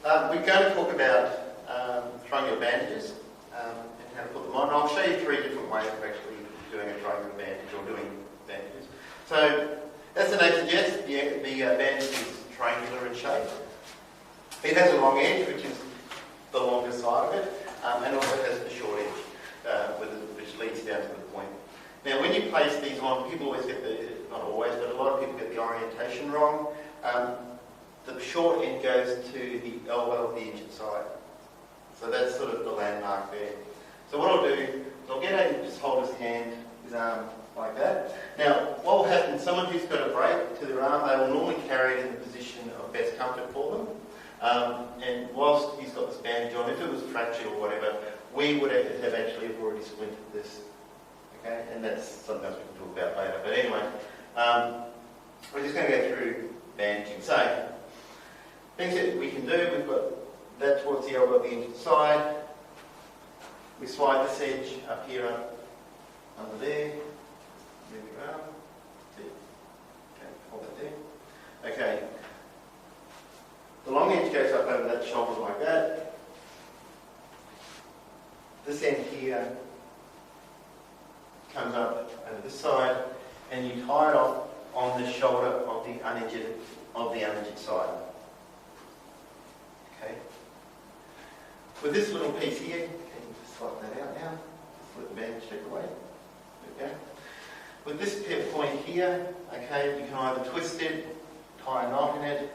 We're going to talk about triangular bandages and how to put them on. I'll show you 3 different ways of actually doing a triangular bandage or doing bandages. So, as the name suggests, the bandage is triangular in shape. It has a long edge, which is the longer side of it, and also has the short edge, which leads down to the point. Now, when you place these on, people always get not always, but a lot of people get the orientation wrong. The short end goes to the elbow of the injured side. So that's sort of the landmark there. So what I'll do is I'll get Aidan to just hold his arm like that. Now, what will happen, someone who's got a break to their arm, they will normally carry it in the position of best comfort for them. And whilst he's got this bandage on, if it was fractured or whatever, we would have actually already splintered this. Okay, and that's something else we can talk about later. But anyway, we're just going to go through bandaging. So, things that we can do, we've got that towards the elbow of the injured side. We slide this edge up here, under there. There we go. Okay, hold that there. Okay. The long edge goes up over that shoulder like that. This end here comes up over this side, and you tie it off on the shoulder of the uninjured side. Okay. With this little piece here, can you just slide that out now? Just let the bandage take away. There we go. With this point here, okay, you can either twist it, tie a knot in it.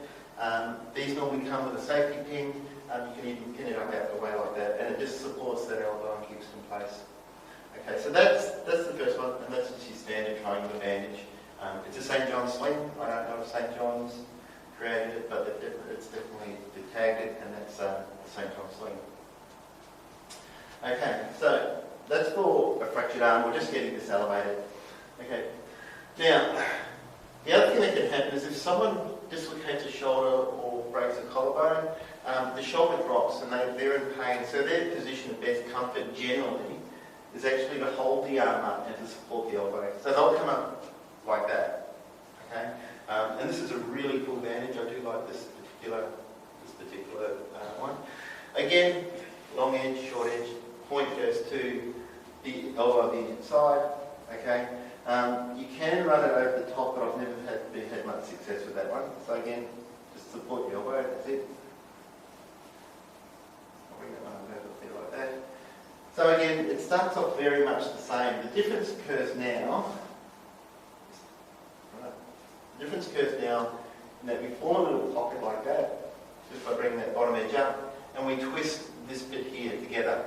These normally come with a safety pin. You can even pin it up out the way like that, and it just supports that elbow and keeps it in place. Okay, so that's the first one, and that's just your standard triangular bandage. It's a St. John's sling. I don't know if St. John's created it, but it's definitely tagged it, and that's the St. John's sling. Okay, so that's for a fractured arm. We're just getting this elevated. Okay, now the other thing that can happen is if someone dislocates a shoulder or breaks a collarbone, the shoulder drops and they're in pain. So their position of best comfort generally is actually to hold the arm up and to support the elbow. So they'll come up like that. Okay, and this is a really cool bandage. I do like this particular one. Again, long edge, short edge. Point goes to the elbow of the injured side. Okay. You can run it over the top, but I've never had much success with that one. So again, just support your elbow, that's it. I'll bring that one over there like that. So again, it starts off very much the same. The difference occurs now, in that we form a little pocket like that, just by bringing that bottom edge up, and we twist this bit here together.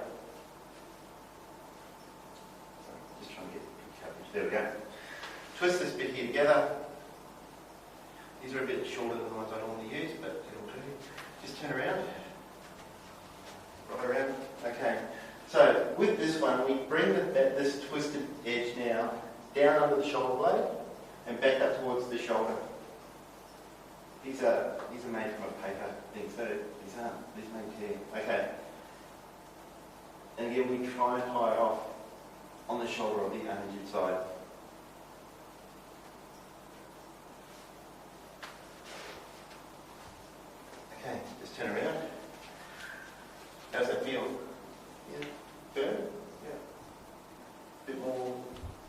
Just trying to get good coverage. There we go. Twist this bit here together. These are a bit shorter than the ones I normally use, but it'll do. Just turn around. Right around. Okay. So with this one, we bring this twisted edge now down under the shoulder blade and back up towards the shoulder. These are made from a paper thing, so these may tear. Okay. And again, we try and tie it off on the shoulder of the uninjured side. Okay, just turn around. How's that feel? Yeah, firm? Yeah. A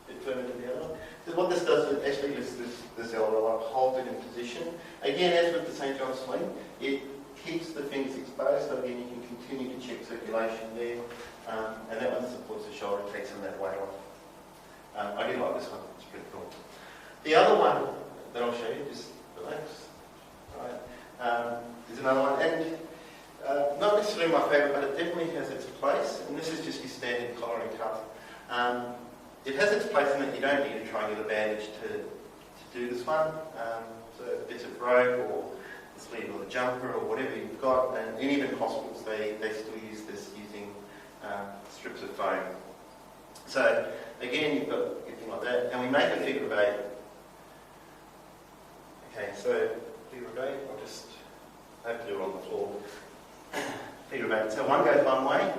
bit firmer than the other one. So what this does is it actually lifts this elbow up, holds it in position. Again, as with the St. John's sling, it keeps the fingers exposed, so again you can continue to check circulation there. And that one supports the shoulder, takes some of that weight off. I do like this one, it's pretty cool. The other one that I'll show you, just relax. Right. Is another one, and not necessarily my favourite, but it definitely has its place, and this is just your standard collar and cuff. It has its place in that you don't need a triangular bandage to do this one. So if it's a brogue or the sleeve or the jumper or whatever you've got, and even hospitals, they still use this using strips of foam. So again, you've got everything like that, and we make a figure of 8. Okay, so figure of 8, I'll just have to do it on the floor. Figure of 8. So one goes one way,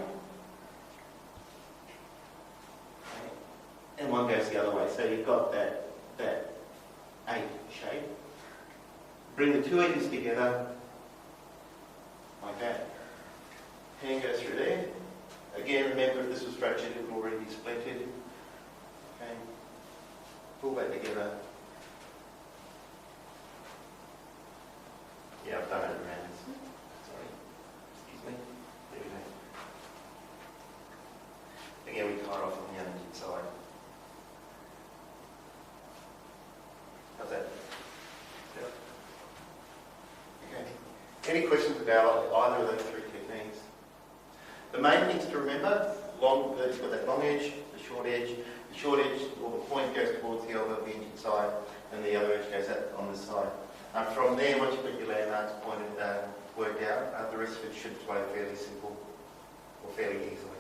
and one goes the other way. So you've got that 8 shape. Bring the two edges together like that. Hand goes through there. Again, remember if this was fractured, it would already be splintered. Okay. Pull that together. Yeah, I've done it around. Sorry. Excuse me. There we go. Again, we tie it off on the underneath side. How's that? Yeah. Okay. Any questions about either of those three techniques? The main things to remember, you've got that long edge, the short edge. The short edge, or the point goes towards the elbow of the engine side, and the other edge goes out on this side. From there, once you've got your landmarks pointed, worked out, the rest of it should flow fairly simple, or fairly easily.